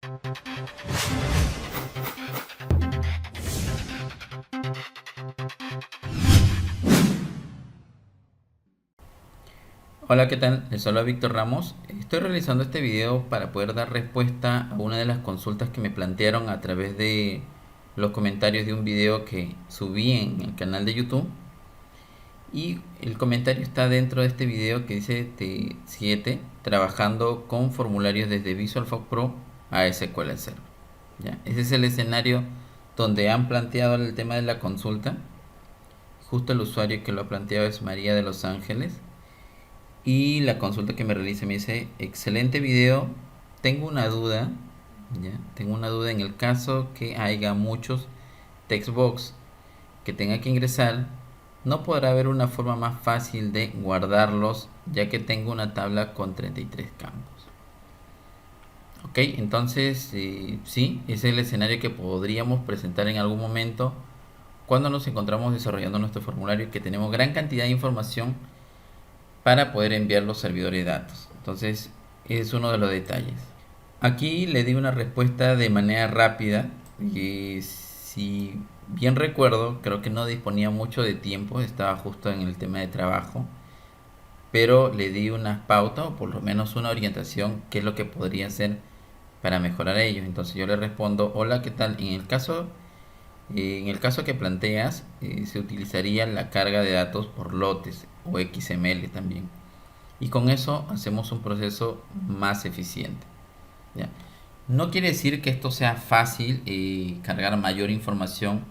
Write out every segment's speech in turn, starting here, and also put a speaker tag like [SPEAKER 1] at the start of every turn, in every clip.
[SPEAKER 1] Hola, ¿qué tal? Les habla Víctor Ramos. Estoy realizando este video para poder dar respuesta a una de las consultas que me plantearon a través de los comentarios de un video que subí en el canal de YouTube. Y el comentario está dentro de este video que dice T7, trabajando con formularios desde VisualFox Pro a SQL Server. ¿Ya? Ese es el escenario donde han planteado el tema de la consulta. Justo el usuario que lo ha planteado es María de Los Ángeles. Y la consulta que me realiza me dice: excelente video, tengo una duda, ¿ya? Tengo una duda en el caso que haya muchos textbox que tenga que ingresar, ¿no podrá haber una forma más fácil de guardarlos, ya que tengo una tabla con 33 campos? Ok, entonces sí, ese es el escenario que podríamos presentar en algún momento cuando nos encontramos desarrollando nuestro formulario, que tenemos gran cantidad de información para poder enviar los servidores de datos. Entonces, es uno de los detalles. Aquí le di una respuesta de manera rápida y si bien recuerdo, creo que no disponía mucho de tiempo, estaba justo en el tema de trabajo, pero le di unas pautas o por lo menos una orientación, qué es lo que podría hacer para mejorar ellos. Entonces yo le respondo: hola, ¿qué tal? En el caso que planteas, se utilizaría la carga de datos por lotes o XML también. Y con eso hacemos un proceso más eficiente. ¿Ya? No quiere decir que esto sea fácil cargar mayor información,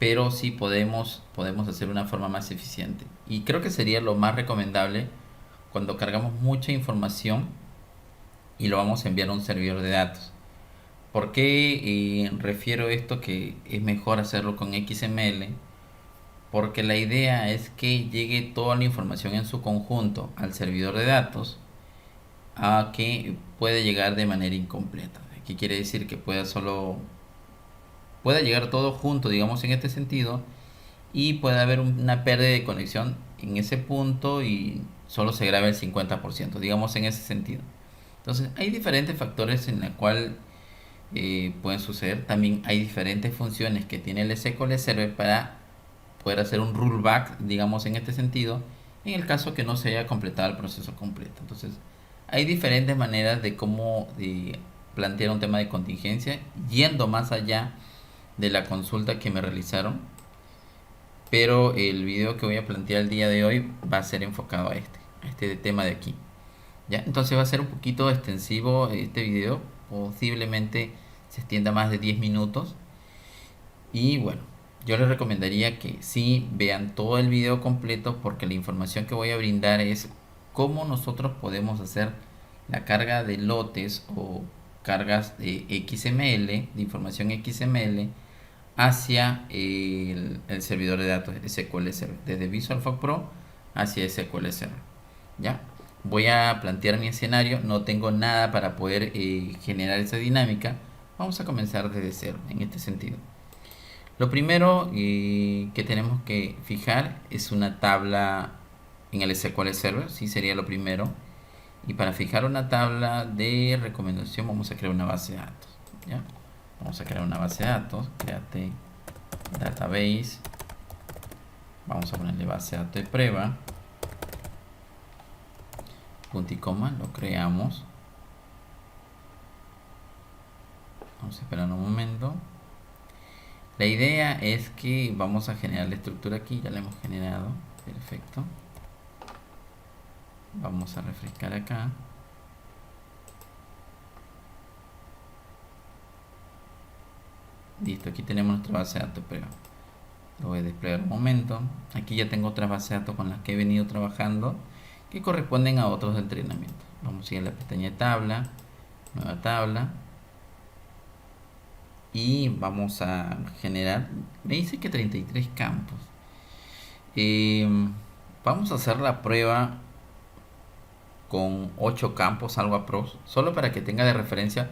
[SPEAKER 1] pero sí podemos hacer una forma más eficiente. Y creo que sería lo más recomendable cuando cargamos mucha información y lo vamos a enviar a un servidor de datos. ¿Por qué refiero esto que es mejor hacerlo con XML? Porque la idea es que llegue toda la información en su conjunto al servidor de datos, a que puede llegar de manera incompleta. Aquí quiere decir que pueda llegar todo junto, digamos, en este sentido, y puede haber una pérdida de conexión en ese punto y solo se grabe el 50%, digamos, en ese sentido. Entonces hay diferentes factores en la cual pueden suceder. También hay diferentes funciones que tiene el SQL Server para poder hacer un rollback, digamos, en este sentido, en el caso que no se haya completado el proceso completo. Entonces hay diferentes maneras de cómo plantear un tema de contingencia, yendo más allá de la consulta que me realizaron, pero el video que voy a plantear el día de hoy va a ser enfocado a este tema de aquí. ¿Ya? Entonces va a ser un poquito extensivo este video, posiblemente se extienda más de 10 minutos. Y bueno, yo les recomendaría que sí vean todo el video completo, porque la información que voy a brindar es cómo nosotros podemos hacer la carga de lotes o cargas de XML, de información XML, hacia el servidor de datos SQL Server, desde VisualFox Pro hacia SQL Server. ¿Ya? Voy a plantear mi escenario, no tengo nada para poder generar esa dinámica. Vamos a comenzar desde cero en este sentido. Lo primero que tenemos que fijar es una tabla en el SQL Server, sí, sería lo primero. Y para fijar una tabla de recomendación vamos a crear una base de datos. ¿Ya? Vamos a crear una base de datos, créate database, vamos a ponerle base de datos de prueba, punto y coma, lo creamos. Vamos a esperar un momento. La idea es que vamos a generar la estructura aquí, ya la hemos generado, perfecto. Vamos a refrescar acá. Listo, aquí tenemos nuestra base de datos, pero lo voy a desplegar un momento. Aquí ya tengo otras bases de datos con las que he venido trabajando, que corresponden a otros de entrenamiento. Vamos a ir a la pestaña de tabla, nueva tabla, y vamos a generar, me dice que 33 campos. Vamos a hacer la prueba con 8 campos, algo aprox, solo para que tenga de referencia,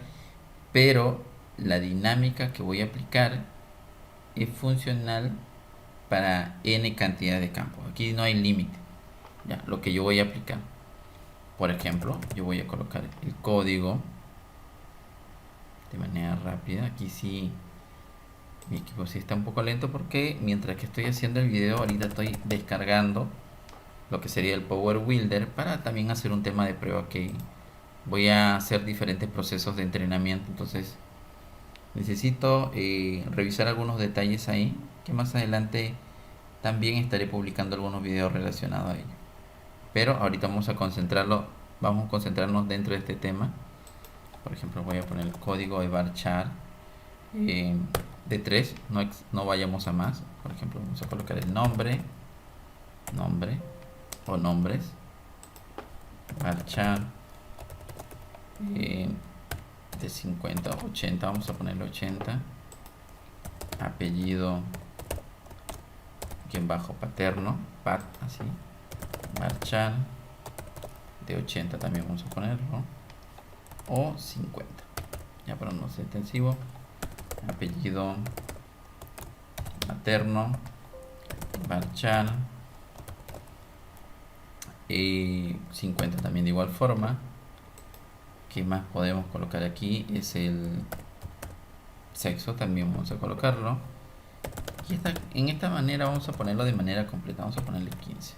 [SPEAKER 1] pero la dinámica que voy a aplicar es funcional para n cantidad de campos. Aquí no hay límite. Ya, lo que yo voy a aplicar, por ejemplo, yo voy a colocar el código de manera rápida. Aquí sí, mi equipo sí está un poco lento porque mientras que estoy haciendo el video, ahorita estoy descargando lo que sería el Power Builder para también hacer un tema de prueba, que voy a hacer diferentes procesos de entrenamiento. Entonces necesito revisar algunos detalles ahí, que más adelante también estaré publicando algunos videos relacionados a ello. Pero ahorita vamos a concentrarnos dentro de este tema. Por ejemplo, voy a poner el código de varchar de 3, no vayamos a más. Por ejemplo, vamos a colocar el nombre o nombres, varchar de 50 a 80, vamos a ponerle 80, apellido guión bajo paterno, pat, así, varchar de 80 también vamos a ponerlo, o 50, ya para no ser extensivo, apellido materno, varchar 50 también de igual forma. ¿Qué más podemos colocar aquí? Es el sexo, también vamos a colocarlo. Y en esta manera vamos a ponerlo de manera completa, vamos a ponerle 15.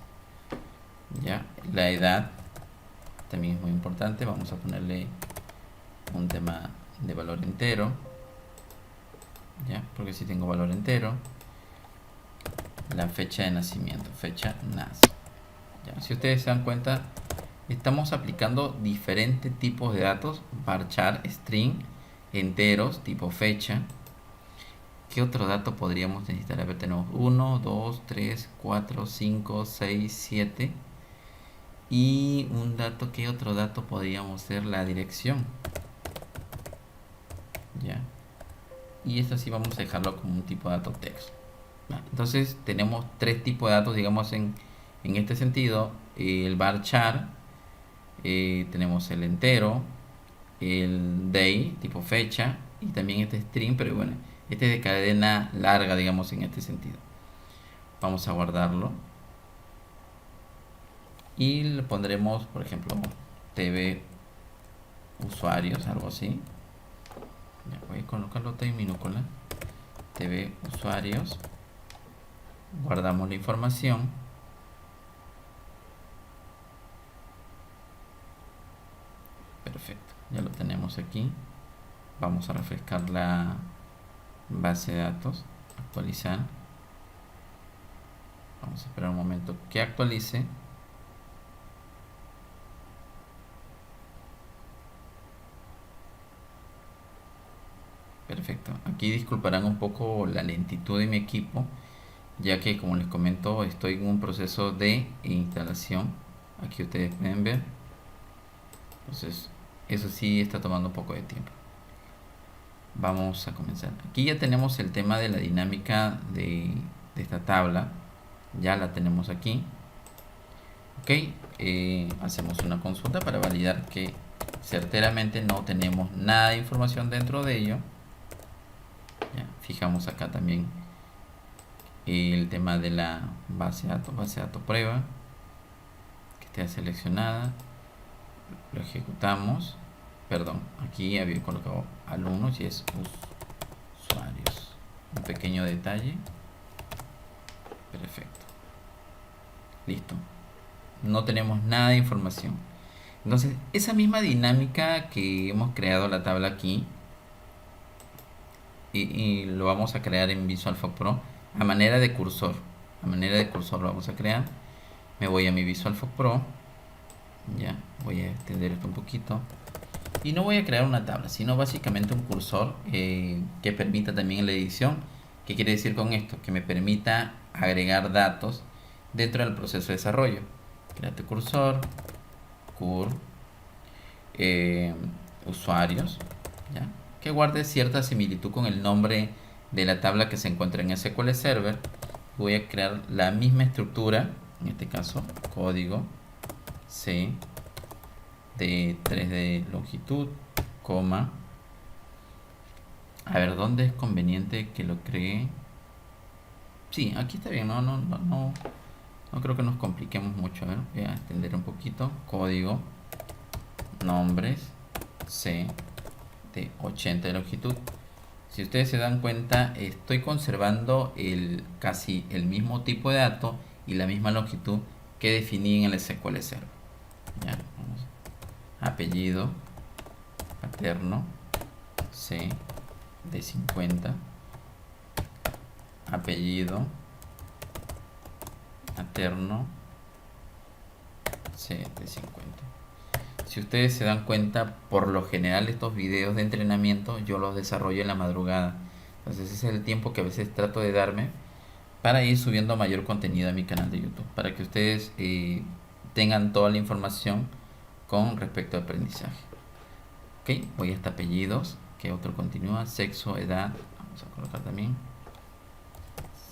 [SPEAKER 1] Ya, la edad también es muy importante, vamos a ponerle un tema de valor entero, ya, porque si tengo valor entero. La fecha de nacimiento, fecha nace. Ya, si ustedes se dan cuenta, estamos aplicando diferentes tipos de datos: varchar, string, enteros, tipo fecha. ¿Qué otro dato podríamos necesitar? A ver, tenemos 1, 2, 3, 4, 5, 6, 7. Y un dato, ¿qué otro dato podríamos ser? La dirección. Ya. Y esto sí vamos a dejarlo como un tipo de dato texto. Entonces tenemos tres tipos de datos, digamos, en este sentido. El varchar, tenemos el entero, el day, tipo fecha, y también este string, pero bueno, este es de cadena larga, digamos, en este sentido. Vamos a guardarlo y le pondremos, por ejemplo, TV usuarios, algo así. Ya, voy a colocarlo T minúscula, TV usuarios. Guardamos la información. Perfecto, ya lo tenemos aquí. Vamos a refrescar la base de datos, actualizar. Vamos a esperar un momento que actualice. Perfecto, aquí disculparán un poco la lentitud de mi equipo, ya que, como les comento, estoy en un proceso de instalación. Aquí ustedes pueden ver. Entonces eso sí está tomando un poco de tiempo. Vamos a comenzar. Aquí ya tenemos el tema de la dinámica de esta tabla. Ya la tenemos aquí. Ok, hacemos una consulta para validar que certeramente no tenemos nada de información dentro de ello. Ya, fijamos acá también el tema de la base de datos prueba, que esté seleccionada. Lo ejecutamos. Perdón, aquí había colocado alumnos y es usuarios. Un pequeño detalle. Perfecto. Listo. No tenemos nada de información. Entonces, esa misma dinámica que hemos creado la tabla aquí, y lo vamos a crear en VisualFox Pro a manera de cursor. A manera de cursor lo vamos a crear. Me voy a mi VisualFox Pro. Ya, voy a extender esto un poquito. Y no voy a crear una tabla, sino básicamente un cursor que permita también la edición. ¿Qué quiere decir con esto? Que me permita agregar datos dentro del proceso de desarrollo. Créate cursor, usuarios, ¿ya? Que guarde cierta similitud con el nombre de la tabla que se encuentra en SQL Server. Voy a crear la misma estructura, en este caso código C de 3 de longitud, coma. A ver, ¿dónde es conveniente que lo cree? Sí, aquí está bien, no creo que nos compliquemos mucho. A ver, voy a extender un poquito. Código, nombres, C de 80 de longitud. Si ustedes se dan cuenta, estoy conservando casi el mismo tipo de dato y la misma longitud que definí en el SQL Server. Ya, vamos. Apellido paterno C de 50, apellido materno C de 50. Si ustedes se dan cuenta, por lo general estos videos de entrenamiento yo los desarrollo en la madrugada. Entonces ese es el tiempo que a veces trato de darme para ir subiendo mayor contenido a mi canal de YouTube, para que ustedes tengan toda la información con respecto al aprendizaje. Ok, voy hasta apellidos. ¿Qué otro continúa? Sexo, edad. Vamos a colocar también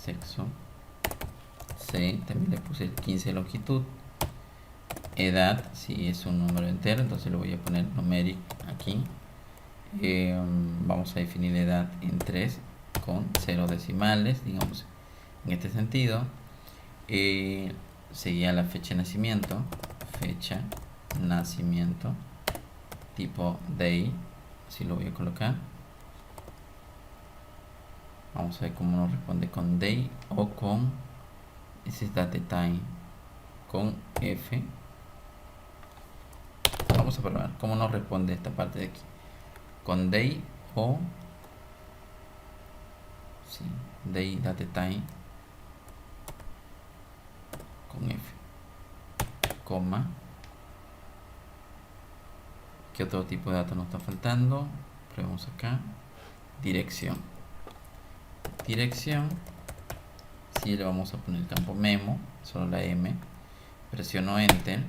[SPEAKER 1] sexo C. También le puse el 15 de longitud. Edad, si es un número entero, entonces le voy a poner numeric aquí. Vamos a definir edad en 3 con 0 decimales, digamos, en este sentido. Seguía la fecha de nacimiento, tipo day, así lo voy a colocar. Vamos a ver cómo nos responde con day o con, ese es date time, con F. Vamos a probar cómo nos responde esta parte de aquí, con day o sí, day date time con F, coma. ¿Qué otro tipo de datos nos está faltando? Probemos acá. Dirección. Si le vamos a poner el campo memo, solo la M. Presiono enter.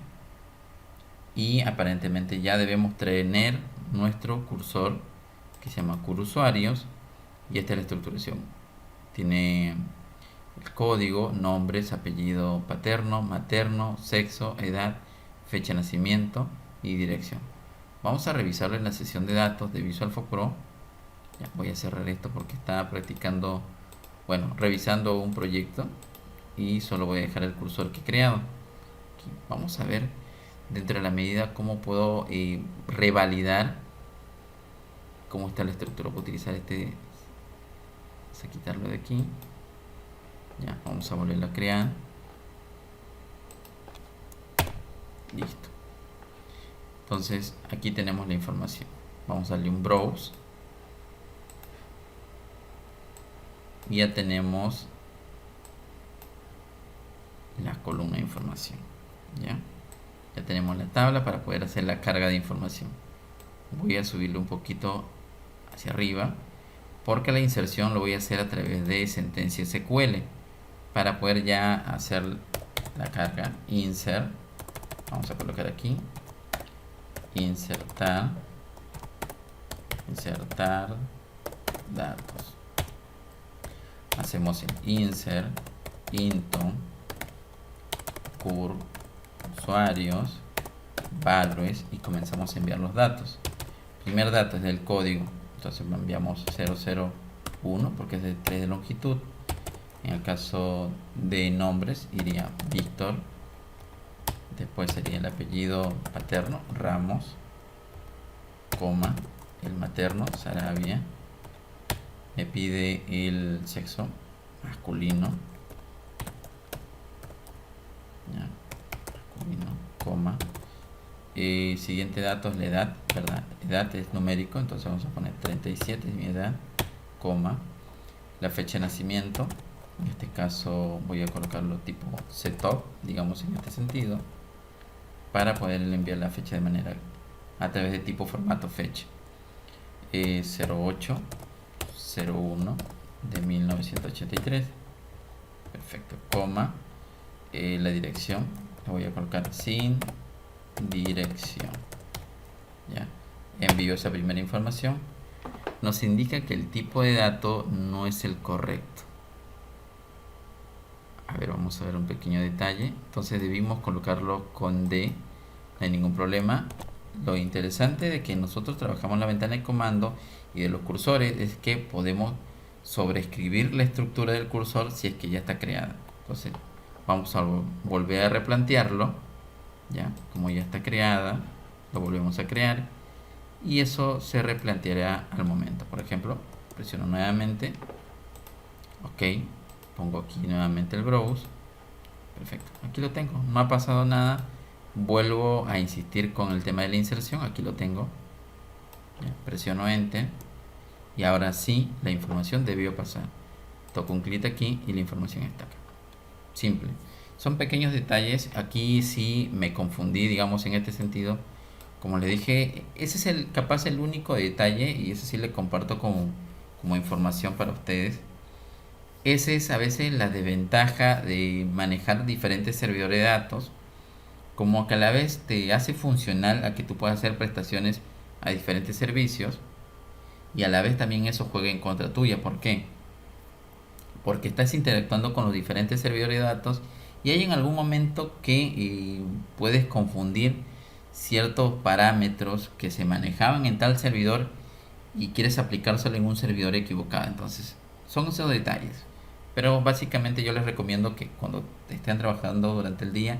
[SPEAKER 1] Y aparentemente ya debemos tener nuestro cursor que se llama curusuarios. Y esta es la estructuración. Tiene el código, nombres, apellido paterno, materno, sexo, edad, fecha de nacimiento y dirección. Vamos a revisarlo en la sesión de datos de Visual Force Pro. Ya, voy a cerrar esto porque estaba practicando, revisando un proyecto y solo voy a dejar el cursor que he creado. Aquí vamos a ver dentro de la medida cómo puedo revalidar cómo está la estructura. Voy a utilizar vamos a quitarlo de aquí. Ya, vamos a volverlo a crear. Listo. Entonces aquí tenemos la información. Vamos a darle un browse y ya tenemos la columna de información. Ya tenemos la tabla para poder hacer la carga de información. Voy a subirlo un poquito hacia arriba porque la inserción lo voy a hacer a través de sentencia SQL para poder ya hacer la carga. Insert, vamos a colocar aquí insertar datos. Hacemos el insert into cur usuarios values y comenzamos a enviar los datos. Primer dato es del código, entonces enviamos 001 porque es de 3 de longitud. En el caso de nombres iría Víctor. Después sería el apellido paterno, Ramos, coma, el materno, Sarabia. Me pide el sexo masculino, ya, masculino, coma. Siguiente dato es la edad, ¿verdad? Edad es numérico, entonces vamos a poner 37 es mi edad, coma. La fecha de nacimiento, en este caso voy a colocarlo tipo setup, digamos en este sentido, para poder enviar la fecha de manera a través de tipo formato fecha. 0801 de 1983. Perfecto, coma. La dirección la voy a colocar sin dirección. Ya, envío esa primera información. Nos indica que el tipo de dato no es el correcto. A ver, vamos a ver un pequeño detalle. Entonces debimos colocarlo con D, no hay ningún problema. Lo interesante de que nosotros trabajamos la ventana de comando y de los cursores es que podemos sobreescribir la estructura del cursor si es que ya está creada. Entonces vamos a volver a replantearlo, ya como ya está creada, lo volvemos a crear y eso se replanteará al momento. Por ejemplo, presiono nuevamente, ok, pongo aquí nuevamente el browse, perfecto, aquí lo tengo, no ha pasado nada. Vuelvo a insistir con el tema de la inserción, aquí lo tengo, ya, presiono enter y ahora sí la información debió pasar. Toco un clic aquí y la información está acá. Simple. Son pequeños detalles. Aquí sí me confundí, digamos, en este sentido. Como le dije, ese es capaz el único detalle, y ese sí le comparto como información para ustedes. Esa es a veces la desventaja de manejar diferentes servidores de datos, como que a la vez te hace funcional a que tú puedas hacer prestaciones a diferentes servicios, y a la vez también eso juega en contra tuya. ¿Por qué? Porque estás interactuando con los diferentes servidores de datos y hay en algún momento que puedes confundir ciertos parámetros que se manejaban en tal servidor y quieres aplicárselo en un servidor equivocado. Entonces son esos detalles, pero básicamente yo les recomiendo que cuando estén trabajando durante el día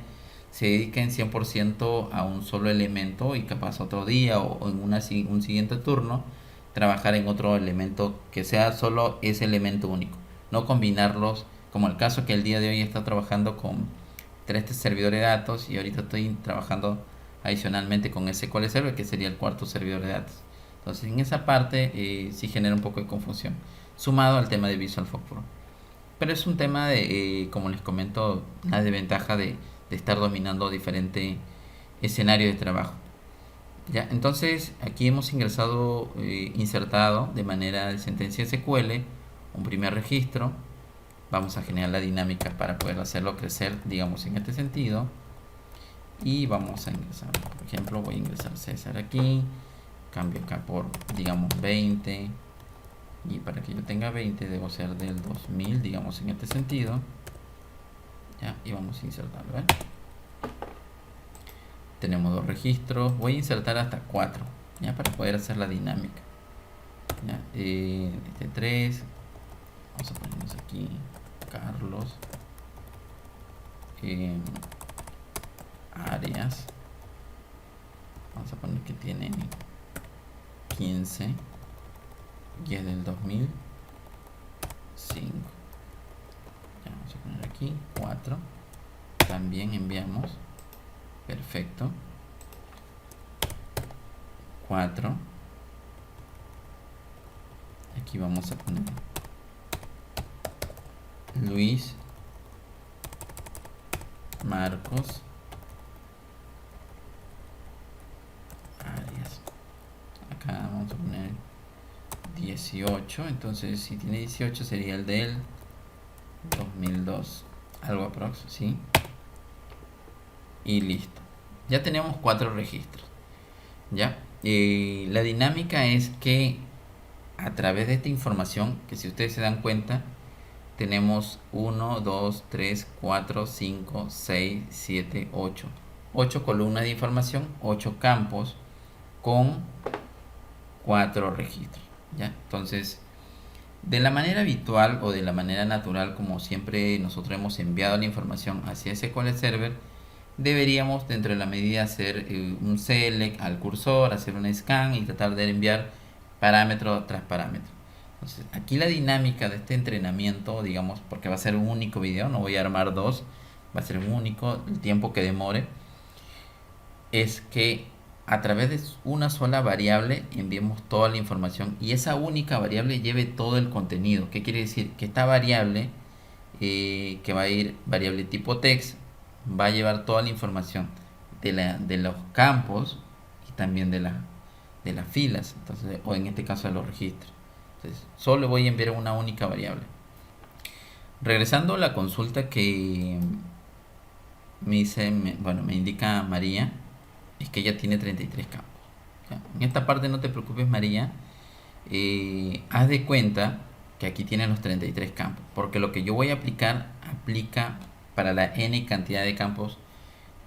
[SPEAKER 1] se dediquen 100% a un solo elemento, y capaz otro día o en un siguiente turno trabajar en otro elemento que sea solo ese elemento único, no combinarlos, como el caso que el día de hoy está trabajando con 3 servidores de datos y ahorita estoy trabajando adicionalmente con SQL Server, que sería el cuarto servidor de datos. Entonces en esa parte sí genera un poco de confusión, sumado al tema de Visual Force Pro. Pero es un tema de, como les comento, la desventaja de estar dominando diferentes escenarios de trabajo. Ya, entonces aquí hemos ingresado, insertado de manera de sentencia SQL un primer registro. Vamos a generar la dinámica para poder hacerlo crecer, digamos, en este sentido. Y vamos a ingresar, por ejemplo, voy a ingresar César aquí, cambio acá por, digamos, 20. Y para que yo tenga 20 debo ser del 2000, digamos, en este sentido. Ya, y vamos a insertarlo, ¿eh? Tenemos 2 registros, voy a insertar hasta 4, ya, para poder hacer la dinámica. Ya, 3, vamos a ponernos aquí Carlos, Arias, vamos a poner que tiene 15 y es del 2005. Ya, vamos a poner aquí 4, también enviamos, perfecto, 4. Aquí vamos a poner Luis Marcos Arias. Acá vamos a poner 18. Entonces si tiene 18 sería el del 2002, algo aprox, ¿sí? Y listo. Ya tenemos 4 registros. Ya. La dinámica es que a través de esta información, que si ustedes se dan cuenta, tenemos 1, 2, 3, 4, 5, 6, 7, 8. 8 columnas de información, 8 campos con 4 registros. ¿Ya? Entonces, de la manera habitual o de la manera natural, como siempre nosotros hemos enviado la información hacia SQL Server, deberíamos dentro de la medida hacer un select al cursor, hacer un scan y tratar de enviar parámetro tras parámetro. Entonces aquí la dinámica de este entrenamiento, digamos, porque va a ser un único video, no voy a armar 2, va a ser un único, el tiempo que demore, es que a través de una sola variable enviemos toda la información y esa única variable lleve todo el contenido. ¿Qué quiere decir? Que esta variable, que va a ir variable tipo text, va a llevar toda la información de los campos y también de las filas, entonces, o en este caso de los registros. Entonces solo voy a enviar una única variable. Regresando a la consulta que me indica María, es que ella tiene 33 campos. ¿Ya? En esta parte no te preocupes, María, haz de cuenta que aquí tienen los 33 campos, porque lo que yo voy a aplicar aplica para la n cantidad de campos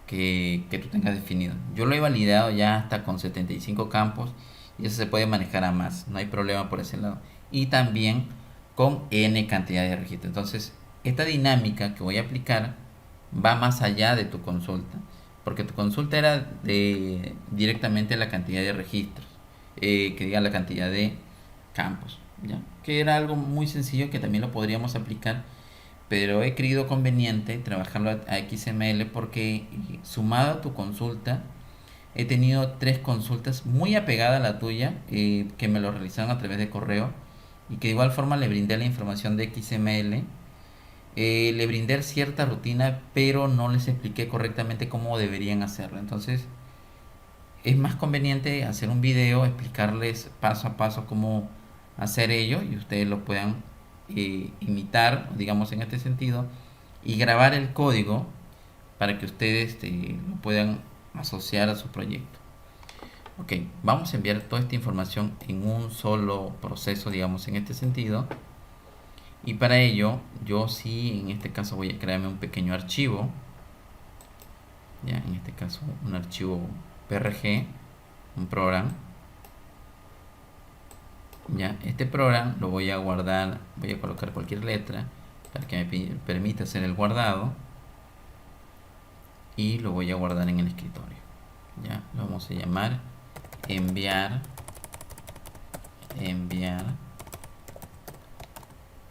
[SPEAKER 1] que tú tengas definido. Yo lo he validado ya hasta con 75 campos y eso se puede manejar a más, no hay problema por ese lado. Y también con n cantidad de registros. Entonces, esta dinámica que voy a aplicar va más allá de tu consulta, porque tu consulta era directamente la cantidad de registros. que diga la cantidad de campos, ¿ya? Que era algo muy sencillo que también lo podríamos aplicar, pero he creído conveniente trabajarlo a XML porque sumado a tu consulta, he tenido 3 consultas muy apegadas a la tuya, que me lo realizaron a través de correo y que de igual forma le brindé la información de XML. Le brindé cierta rutina, pero no les expliqué correctamente cómo deberían hacerlo. Entonces, es más conveniente hacer un video, explicarles paso a paso cómo hacer ello y ustedes lo puedan imitar, digamos en este sentido, y grabar el código para que ustedes lo puedan asociar a su proyecto. Ok, vamos a enviar toda esta información en un solo proceso, digamos en este sentido. Y para ello, yo sí, en este caso voy a crearme un pequeño archivo. Ya, en este caso un archivo PRG, un programa. Ya, este programa lo voy a guardar, voy a colocar cualquier letra para que me permita hacer el guardado. Y lo voy a guardar en el escritorio. Ya, lo vamos a llamar enviar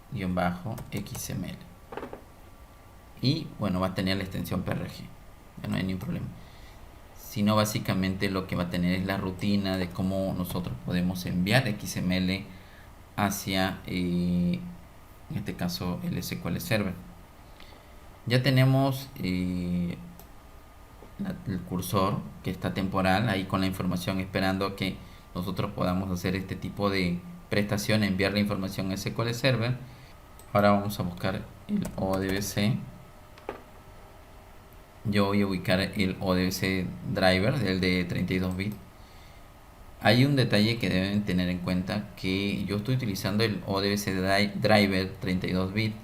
[SPEAKER 1] guión bajo XML. Y bueno, va a tener la extensión PRG. Ya no hay ningún problema. Sino básicamente lo que va a tener es la rutina de cómo nosotros podemos enviar XML hacia, en este caso, el SQL Server. Ya tenemos el cursor que está temporal ahí con la información, esperando que nosotros podamos hacer este tipo de prestación, enviar la información a SQL Server. Ahora vamos a buscar el ODBC. Yo voy a ubicar el ODBC driver del de 32 bits. Hay un detalle que deben tener en cuenta, que yo estoy utilizando el ODBC driver 32 bits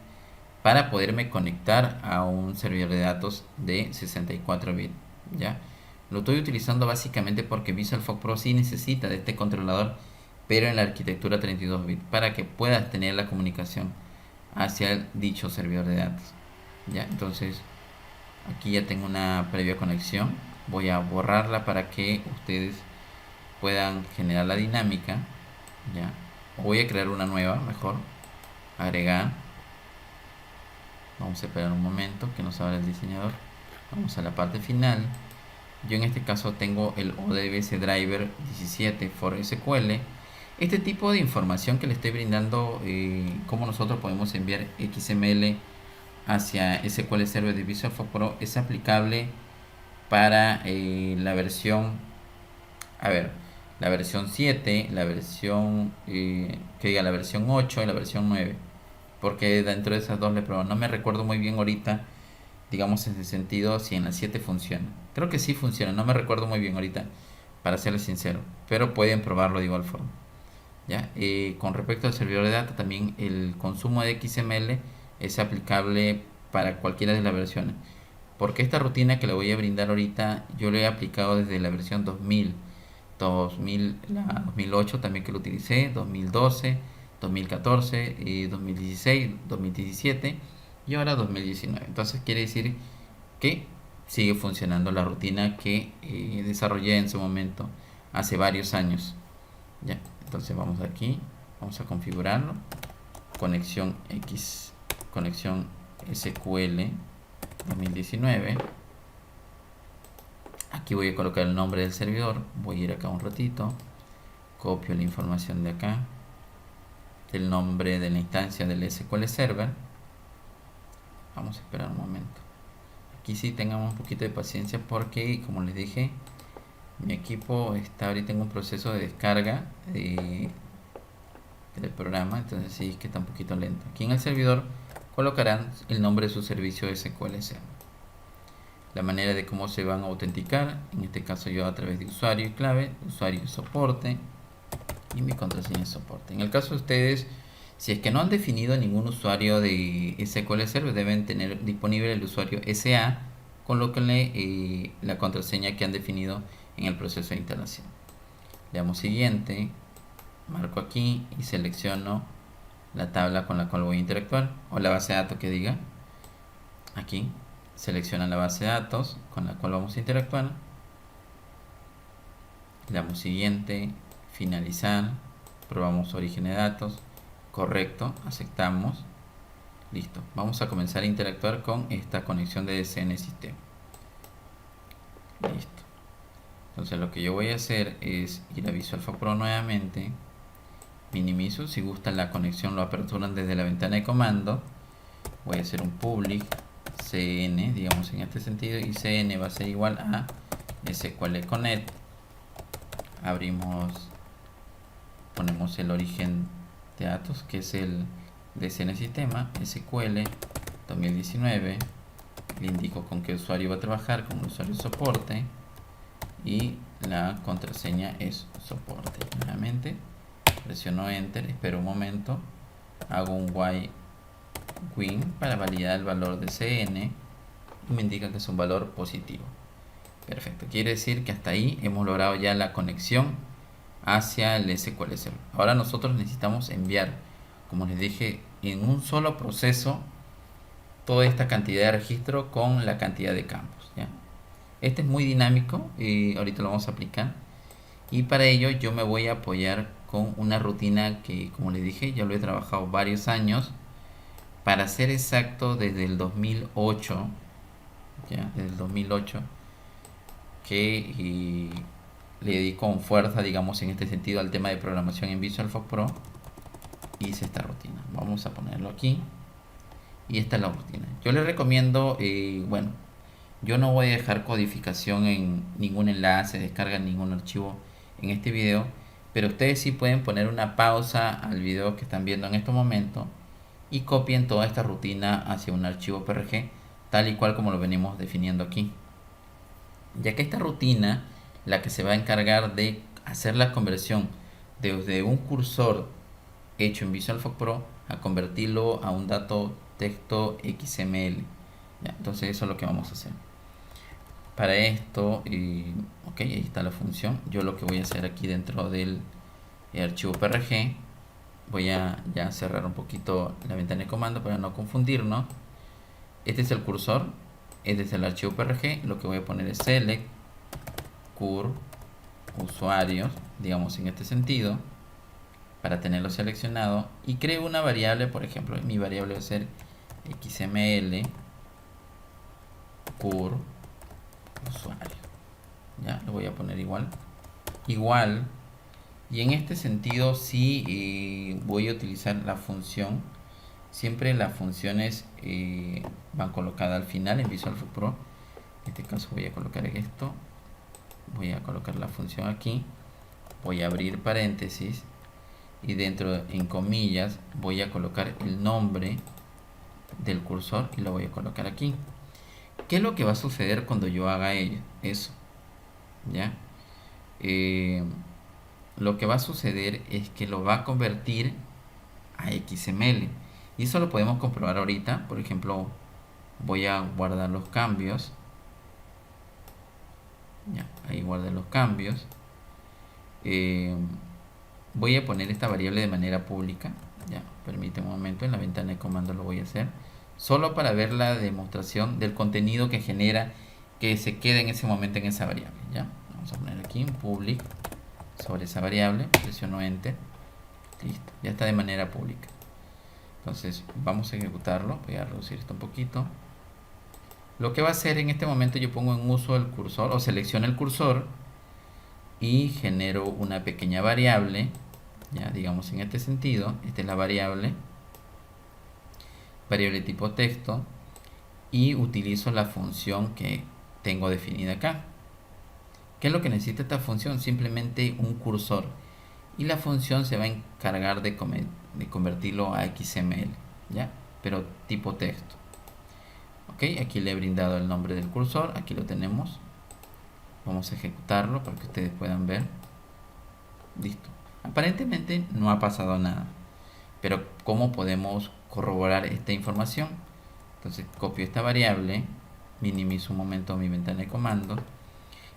[SPEAKER 1] para poderme conectar a un servidor de datos de 64 bits. ¿Ya? Lo estoy utilizando básicamente porque VisualFOX Pro sí necesita de este controlador, pero en la arquitectura 32 bits, para que puedas tener la comunicación hacia el dicho servidor de datos. ¿Ya? Entonces, aquí ya tengo una previa conexión. Voy a borrarla para que ustedes puedan generar la dinámica. ¿Ya? O voy a crear una nueva, mejor. Agregar. Vamos a esperar un momento que nos abra el diseñador. Vamos a la parte final. Yo en este caso tengo el ODBC Driver 17 for SQL. Este tipo de información que le estoy brindando, cómo nosotros podemos enviar XML hacia SQL Server de VisualFOX Pro, es aplicable para la versión, la versión 7, la versión, la versión 8 y la versión 9. Porque dentro de esas dos le probé. No me recuerdo muy bien ahorita, digamos en ese sentido, si en la 7 funciona. Creo que sí funciona, no me recuerdo muy bien ahorita, para serles sincero. Pero pueden probarlo de igual forma. ¿Ya? Con respecto al servidor de datos, también el consumo de XML es aplicable para cualquiera de las versiones. Porque esta rutina que le voy a brindar ahorita, yo lo he aplicado desde la versión 2000, la 2008 también que lo utilicé, 2012, 2014, 2016, 2017 y ahora 2019. Entonces quiere decir que sigue funcionando la rutina que desarrollé en su momento hace varios años. Ya, entonces vamos aquí, vamos a configurarlo. Conexión SQL 2019. Aquí voy a colocar el nombre del servidor. Voy a ir acá un ratito, copio la información de acá, el nombre de la instancia del SQL Server. Vamos a esperar un momento. Aquí sí tengamos un poquito de paciencia porque, como les dije, mi equipo está ahorita en un proceso de descarga del programa, entonces sí es que está un poquito lento. Aquí en el servidor colocarán el nombre de su servicio SQL Server, la manera de cómo se van a autenticar, en este caso yo a través de usuario y clave, usuario y soporte, y mi contraseña de soporte. En el caso de ustedes, si es que no han definido ningún usuario de SQL Server, deben tener disponible el usuario SA, colóquenle la contraseña que han definido en el proceso de instalación. Le damos siguiente, marco aquí y selecciono la tabla con la cual voy a interactuar, o la base de datos que diga. Aquí selecciona la base de datos con la cual vamos a interactuar. Le damos siguiente, finalizar, probamos origen de datos, correcto, aceptamos, listo. Vamos a comenzar a interactuar con esta conexión de DCN sistema. Listo. Entonces lo que yo voy a hacer es ir a Visual FAQ Pro nuevamente, minimizo, si gusta la conexión lo aperturan desde la ventana de comando, voy a hacer un public cn, digamos en este sentido, y cn va a ser igual a SQL Connect, abrimos, ponemos el origen de datos que es el DCN sistema, SQL 2019, le indico con qué usuario va a trabajar, con usuario soporte, y la contraseña es soporte. Nuevamente presiono enter, espero un momento, hago un while win para validar el valor de cn y me indica que es un valor positivo. Perfecto, quiere decir que hasta ahí hemos logrado ya la conexión hacia el SQL Server. Ahora nosotros necesitamos enviar, como les dije, en un solo proceso toda esta cantidad de registro con la cantidad de campos, ¿ya? Este es muy dinámico y ahorita lo vamos a aplicar, y para ello yo me voy a apoyar con una rutina que, como les dije, ya lo he trabajado varios años, para ser exacto desde el 2008, ¿ya? Desde el 2008 que le dedico con fuerza, digamos, en este sentido al tema de programación en Visual FAQ Pro. Hice esta rutina, vamos a ponerlo aquí, y esta es la rutina. Yo les recomiendo, bueno, yo no voy a dejar codificación en ningún enlace, descarga ningún archivo en este video, pero ustedes sí pueden poner una pausa al video que están viendo en este momento y copien toda esta rutina hacia un archivo PRG, tal y cual como lo venimos definiendo aquí, ya que esta rutina la que se va a encargar de hacer la conversión desde un cursor hecho en Visual FAQ Pro a convertirlo a un dato texto XML, ¿ya? Entonces eso es lo que vamos a hacer. Para esto, ok, ahí está la función. Yo lo que voy a hacer aquí dentro del archivo PRG, voy a ya cerrar un poquito la ventana de comando para no confundirnos. Este es el cursor, este es el archivo PRG. Lo que voy a poner es select cur usuarios, digamos en este sentido, para tenerlo seleccionado, y creo una variable. Por ejemplo, mi variable va a ser XML cur usuario, ya lo voy a poner igual, y en este sentido sí voy a utilizar la función. Siempre las funciones van colocadas al final en Visual FAQ Pro. En este caso voy a colocar esto, voy a colocar la función aquí, voy a abrir paréntesis y dentro en comillas voy a colocar el nombre del cursor y lo voy a colocar aquí. ¿Qué es lo que va a suceder cuando yo haga eso? ¿Ya? Lo que va a suceder es que lo va a convertir a XML, y eso lo podemos comprobar ahorita. Por ejemplo, voy a guardar los cambios, ya, ahí guardé los cambios. Voy a poner esta variable de manera pública, ya, permíteme un momento, en la ventana de comando lo voy a hacer, solo para ver la demostración del contenido que genera, que se quede en ese momento en esa variable, ya. Vamos a poner aquí un public sobre esa variable, presiono enter, listo, ya está de manera pública. Entonces vamos a ejecutarlo, voy a reducir esto un poquito. Lo que va a hacer en este momento, yo pongo en uso el cursor, o selecciono el cursor y genero una pequeña variable, ya, digamos en este sentido. Esta es la variable tipo texto, y utilizo la función que tengo definida acá. ¿Qué es lo que necesita esta función? Simplemente un cursor, y la función se va a encargar de convertirlo a XML, ¿ya? Pero tipo texto. Ok, aquí le he brindado el nombre del cursor, aquí lo tenemos. Vamos a ejecutarlo para que ustedes puedan ver. Listo. Aparentemente no ha pasado nada, pero ¿cómo podemos corroborar esta información? Entonces copio esta variable, minimizo un momento mi ventana de comando,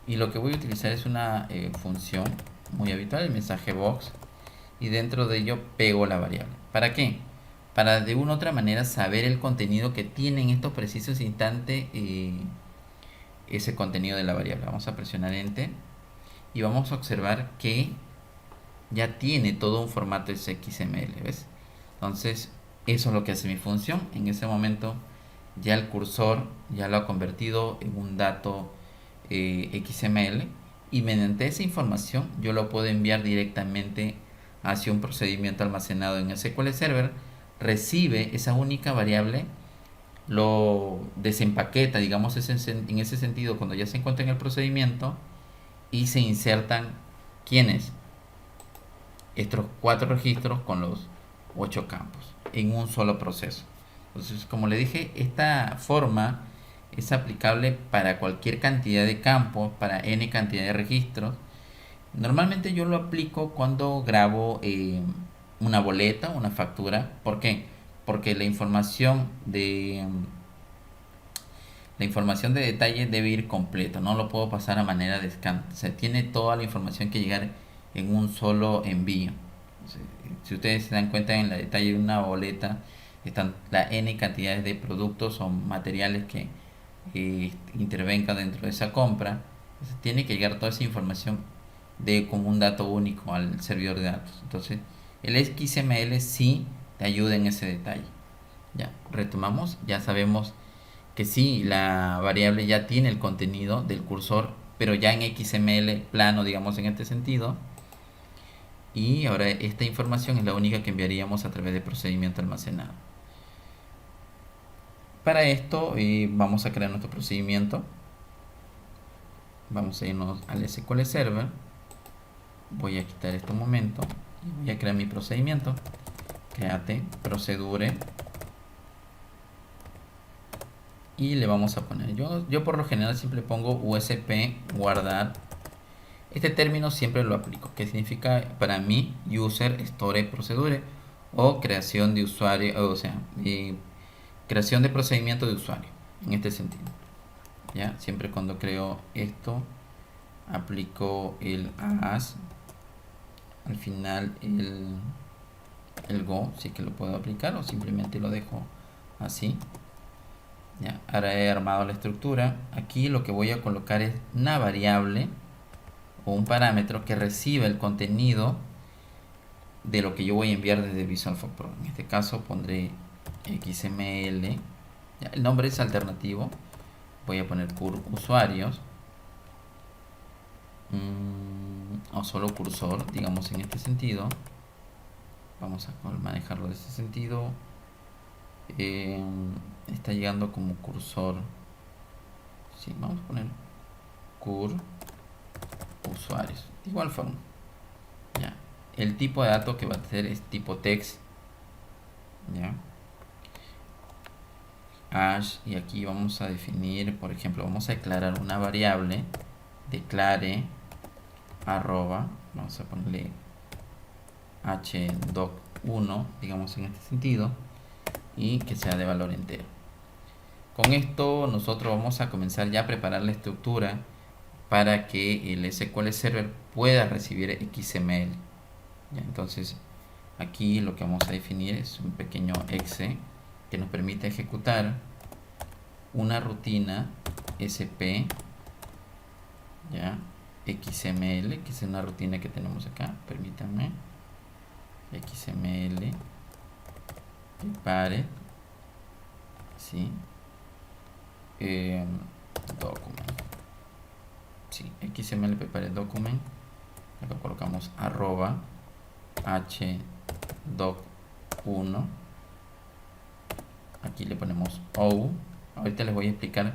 [SPEAKER 1] y lo que voy a utilizar es una función muy habitual, el mensaje box, y dentro de ello pego la variable. ¿Para qué? Para de una u otra manera saber el contenido que tiene en estos precisos instantes ese contenido de la variable. Vamos a presionar enter y vamos a observar que ya tiene todo un formato XML, ¿ves? Entonces, eso es lo que hace mi función. En ese momento ya el cursor ya lo ha convertido en un dato XML, y mediante esa información yo lo puedo enviar directamente hacia un procedimiento almacenado en SQL Server. Recibe esa única variable, lo desempaqueta, digamos, en ese sentido, cuando ya se encuentra en el procedimiento, y se insertan, ¿quiénes? Estos 4 registros con los 8 campos en un solo proceso. Entonces, como le dije, esta forma es aplicable para cualquier cantidad de campos, para n cantidad de registros. Normalmente yo lo aplico cuando grabo una boleta, una factura. ¿Por qué? Porque la información de detalle debe ir completa, no lo puedo pasar a manera de scan. O sea, tiene toda la información que llegar en un solo envío. O sea, si ustedes se dan cuenta, en la detalle de una boleta están la n cantidades de productos o materiales que intervengan dentro de esa compra. Entonces, tiene que llegar toda esa información como un dato único al servidor de datos. Entonces, el XML sí te ayuda en ese detalle. Ya, retomamos, ya sabemos que sí, la variable ya tiene el contenido del cursor, pero ya en XML plano, digamos, en este sentido. Y ahora esta información es la única que enviaríamos a través de procedimiento almacenado. Para esto vamos a crear nuestro procedimiento. Vamos a irnos al SQL Server. Voy a quitar este momento y voy a crear mi procedimiento. Create procedure. Y le vamos a poner, yo por lo general siempre pongo USP guardar. Este término siempre lo aplico, que significa para mí user store procedure, o creación de usuario, o sea, creación de procedimiento de usuario, en este sentido. Ya, siempre cuando creo esto aplico el as, al final el go, sí que lo puedo aplicar, o simplemente lo dejo así. Ya, ahora he armado la estructura. Aquí lo que voy a colocar es una variable o un parámetro que reciba el contenido de lo que yo voy a enviar desde Visual Force Pro. En este caso pondré XML. Ya, el nombre es alternativo. Voy a poner usuarios o solo cursor, digamos, en este sentido. Vamos a manejarlo de ese sentido. Está llegando como cursor. Sí, vamos a poner cur usuarios. De igual forma. Ya. El tipo de dato que va a tener es tipo text. Ya. Hash. Y aquí vamos a definir, por ejemplo, vamos a declarar una variable. Declare arroba. Vamos a ponerle hdoc1, digamos, en este sentido, y que sea de valor entero. Con esto nosotros vamos a comenzar ya a preparar la estructura para que el SQL Server pueda recibir XML. ¿Ya? Entonces aquí lo que vamos a definir es un pequeño exe que nos permite ejecutar una rutina SP, ¿ya? XML, que es una rutina que tenemos acá. Permítanme. XML prepare, ¿sí? Document, sí, XML prepare document. Acá colocamos arroba hdoc1. Aquí le ponemos o. Ahorita les voy a explicar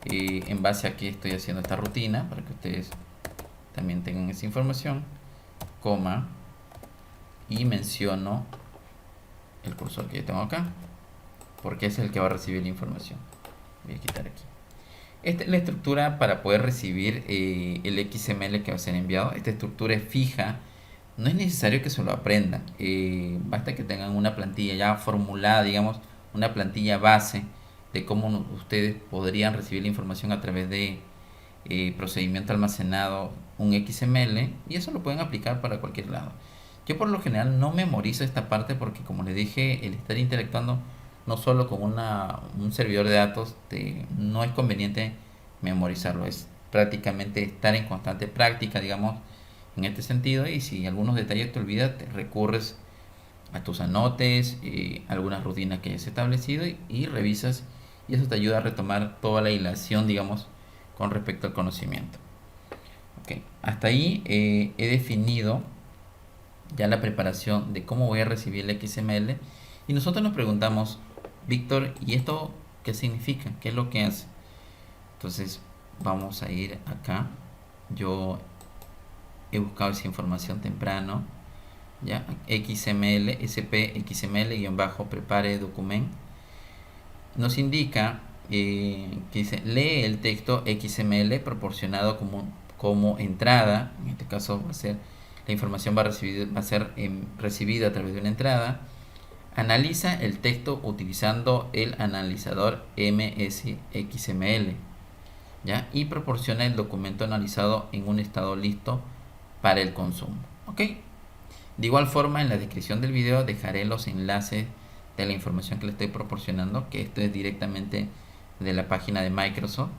[SPEAKER 1] en base a qué estoy haciendo esta rutina, para que ustedes también tengan esa información. Coma, y menciono el cursor que yo tengo acá, porque es el que va a recibir la información. Voy a quitar aquí. Esta es la estructura para poder recibir el XML que va a ser enviado. Esta estructura es fija. No es necesario que se lo aprendan. Basta que tengan una plantilla ya formulada, digamos, una plantilla base de cómo ustedes podrían recibir la información a través de procedimiento almacenado, un XML, y eso lo pueden aplicar para cualquier lado. Yo por lo general no memorizo esta parte porque, como les dije, el estar interactuando no solo con un servidor de datos, no es conveniente memorizarlo. Es prácticamente estar en constante práctica, digamos, en este sentido, y si algunos detalles te olvidas, te recurres a tus anotes, algunas rutinas que hayas establecido y revisas, y eso te ayuda a retomar toda la hilación, digamos, con respecto al conocimiento. Ok, hasta ahí he definido ya la preparación de cómo voy a recibir el XML, y nosotros nos preguntamos, Víctor, ¿y esto qué significa? ¿Qué es lo que hace? Entonces vamos a ir acá. Yo he buscado esa información temprano, ya, XML, SP XML-prepare document, nos indica que dice, lee el texto XML proporcionado como entrada. En este caso va a ser, la información va a ser recibida a través de una entrada. Analiza el texto utilizando el analizador MSXML, ¿ya? Y proporciona el documento analizado en un estado listo para el consumo. ¿Ok? De igual forma, en la descripción del video dejaré los enlaces de la información que le estoy proporcionando, que esto es directamente de la página de Microsoft.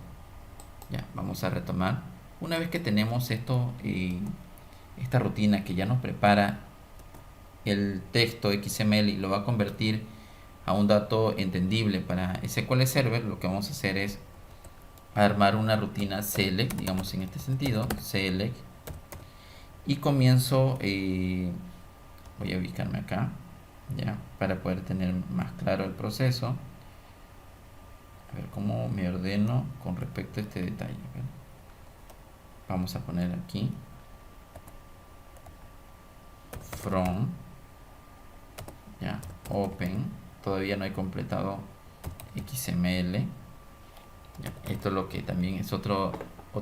[SPEAKER 1] Ya, vamos a retomar. Una vez que tenemos esto, esta rutina que ya nos prepara el texto XML y lo va a convertir a un dato entendible para SQL Server, lo que vamos a hacer es armar una rutina select, digamos en este sentido, select, y comienzo, voy a ubicarme acá, ya, para poder tener más claro el proceso. A ver cómo me ordeno con respecto a este detalle. ¿Ver? Vamos a poner aquí from, ya, open, todavía no he completado XML. Ya, esto es lo que también es otra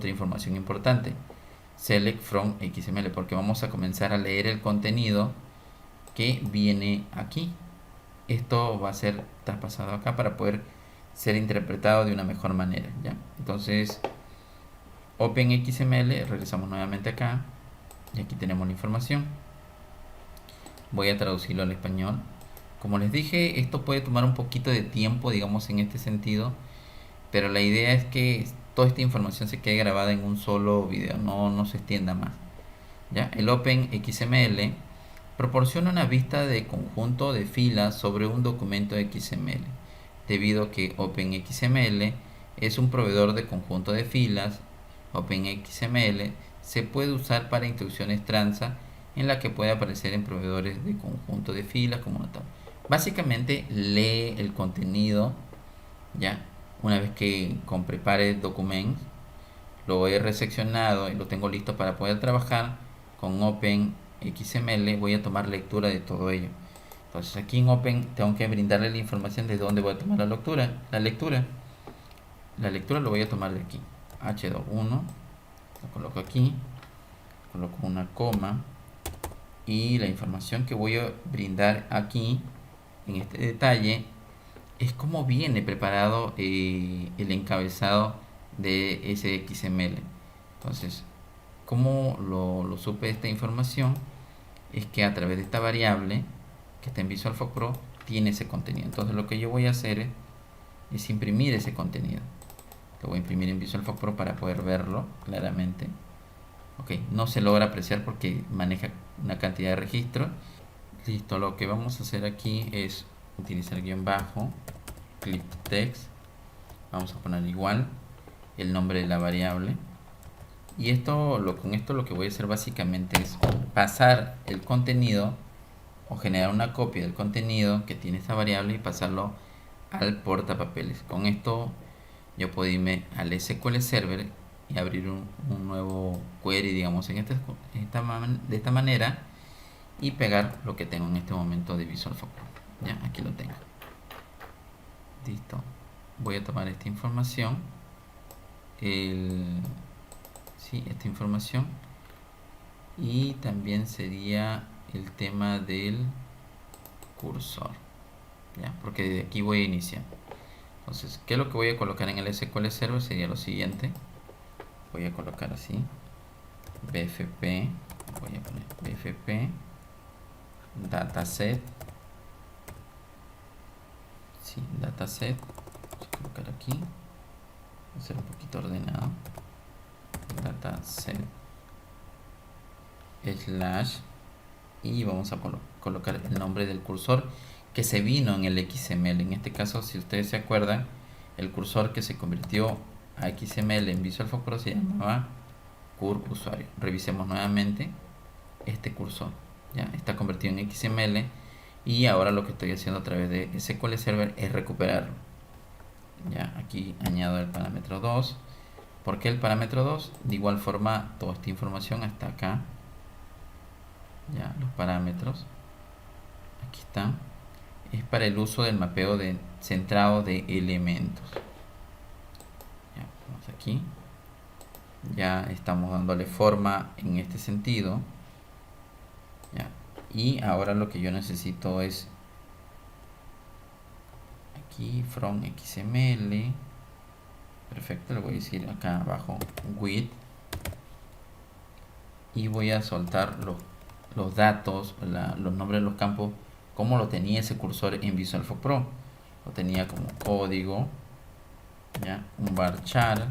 [SPEAKER 1] información importante. Select from XML, porque vamos a comenzar a leer el contenido que viene aquí. Esto va a ser traspasado acá para poder ser interpretado de una mejor manera, ¿ya? Entonces, OpenXML, regresamos nuevamente acá y aquí tenemos la información. Voy a traducirlo al español. Como les dije, esto puede tomar un poquito de tiempo, digamos, en este sentido, pero la idea es que toda esta información se quede grabada en un solo video, no se extienda más, ¿ya? El OpenXML proporciona una vista de conjunto de filas sobre un documento XML, debido a que OpenXML es un proveedor de conjunto de filas. OpenXML se puede usar para instrucciones transa en la que puede aparecer en proveedores de conjunto de filas como una tabla. Básicamente lee el contenido, ya una vez que con prepare documents lo he reseccionado y lo tengo listo para poder trabajar con OpenXML, voy a tomar lectura de todo ello. Entonces aquí en Open tengo que brindarle la información de dónde voy a tomar la lectura. La lectura lo voy a tomar de aquí. H21, lo coloco aquí, coloco una coma, y la información que voy a brindar aquí en este detalle es cómo viene preparado el encabezado de ese XML. Entonces, ¿cómo lo supe esta información? Es que a través de esta variable que está en Visual Force Pro tiene ese contenido. Entonces lo que yo voy a hacer es imprimir ese contenido. Lo voy a imprimir en Visual Force Pro para poder verlo claramente. Ok, no se logra apreciar porque maneja una cantidad de registros. Listo, lo que vamos a hacer aquí es utilizar guión bajo, clip text. Vamos a poner igual el nombre de la variable. Y con esto lo que voy a hacer básicamente es pasar el contenido o generar una copia del contenido que tiene esta variable y pasarlo al portapapeles. Con esto yo puedo irme al SQL Server y abrir un nuevo query, digamos, de esta manera, y pegar lo que tengo en este momento de Visual Force Pro. Ya, aquí lo tengo. Listo. Voy a tomar esta información, esta información, y también sería el tema del cursor, ¿ya? Porque de aquí voy a iniciar. Entonces, ¿qué es lo que voy a colocar en el SQL Server? Sería lo siguiente. Voy a colocar así, BFP, voy a poner BFP dataset, dataset, voy a colocar aquí, voy a ser un poquito ordenado, dataset, slash, y vamos a colocar el nombre del cursor que se vino en el XML. En este caso, si ustedes se acuerdan, el cursor que se convirtió a XML en Visual Force Pro se llamaba CurUsuario. Revisemos nuevamente este cursor. Ya está convertido en XML, y ahora lo que estoy haciendo a través de SQL Server es recuperarlo. Ya aquí añado el parámetro 2. ¿Por qué el parámetro 2? De igual forma, toda esta información hasta acá. Ya, los parámetros. Aquí están. Es para el uso del mapeo centrado de elementos. Ya, vamos aquí. Ya estamos dándole forma en este sentido. Ya. Y ahora lo que yo necesito es aquí from XML. Perfecto, le voy a decir acá abajo with, y voy a soltar los datos, los nombres de los campos como lo tenía ese cursor en Visual Force Pro. Lo tenía como código, ¿ya? Un varchar.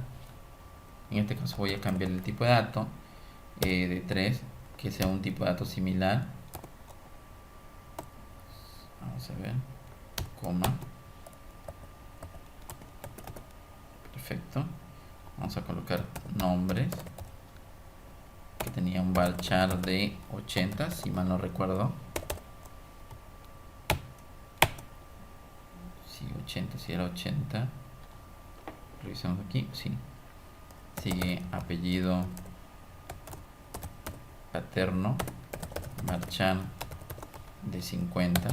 [SPEAKER 1] En este caso voy a cambiar el tipo de dato de 3, que sea un tipo de dato similar. Vamos a ver, coma. Perfecto. Vamos a colocar nombres, que tenía un varchar de 80, si mal no recuerdo. Sí, 80, si era 80. Revisamos aquí, sí. Sigue apellido paterno, varchar de 50.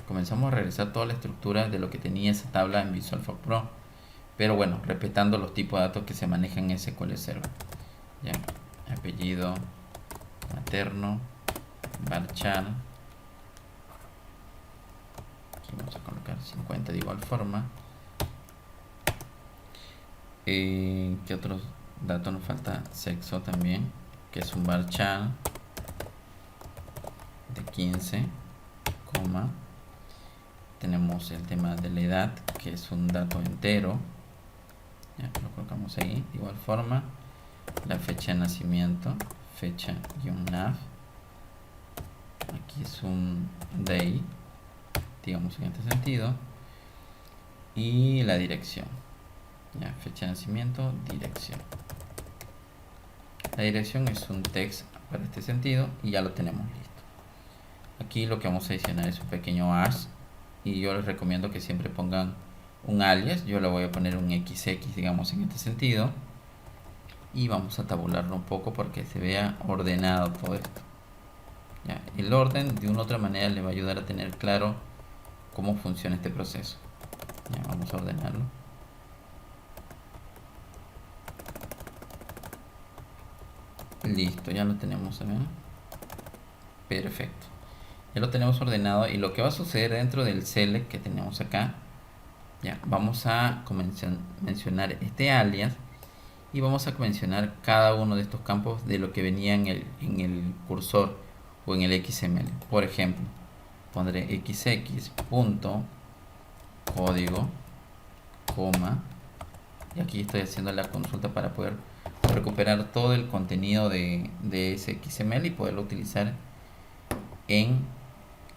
[SPEAKER 1] Comenzamos a realizar toda la estructura de lo que tenía esa tabla en Visual Force Pro, pero bueno, respetando los tipos de datos que se manejan en SQL Server. Ya, apellido materno, varchar. Aquí vamos a colocar 50 de igual forma. ¿Qué otros datos nos falta? Sexo también, que es un varchar de 15, coma. Tenemos el tema de la edad, que es un dato entero. Ya, lo colocamos ahí. De igual forma, la fecha de nacimiento, fecha-nav. Aquí es un day, digamos en este sentido. Y la dirección. Ya, fecha de nacimiento, dirección. La dirección es un text para este sentido y ya lo tenemos listo. Aquí lo que vamos a adicionar es un pequeño hash, y yo les recomiendo que siempre pongan un alias. Yo le voy a poner un XX, digamos en este sentido, y vamos a tabularlo un poco porque se vea ordenado todo esto. Ya, el orden de una u otra manera le va a ayudar a tener claro cómo funciona este proceso. Ya, vamos a ordenarlo. Listo, ya lo tenemos, ¿ven? Perfecto, ya lo tenemos ordenado. Y lo que va a suceder dentro del select que tenemos acá, ya vamos a mencionar este alias, y vamos a mencionar cada uno de estos campos de lo que venía en el cursor o en el XML. Por ejemplo, pondré xx.código, coma, y aquí estoy haciendo la consulta para poder recuperar todo el contenido de ese XML y poderlo utilizar en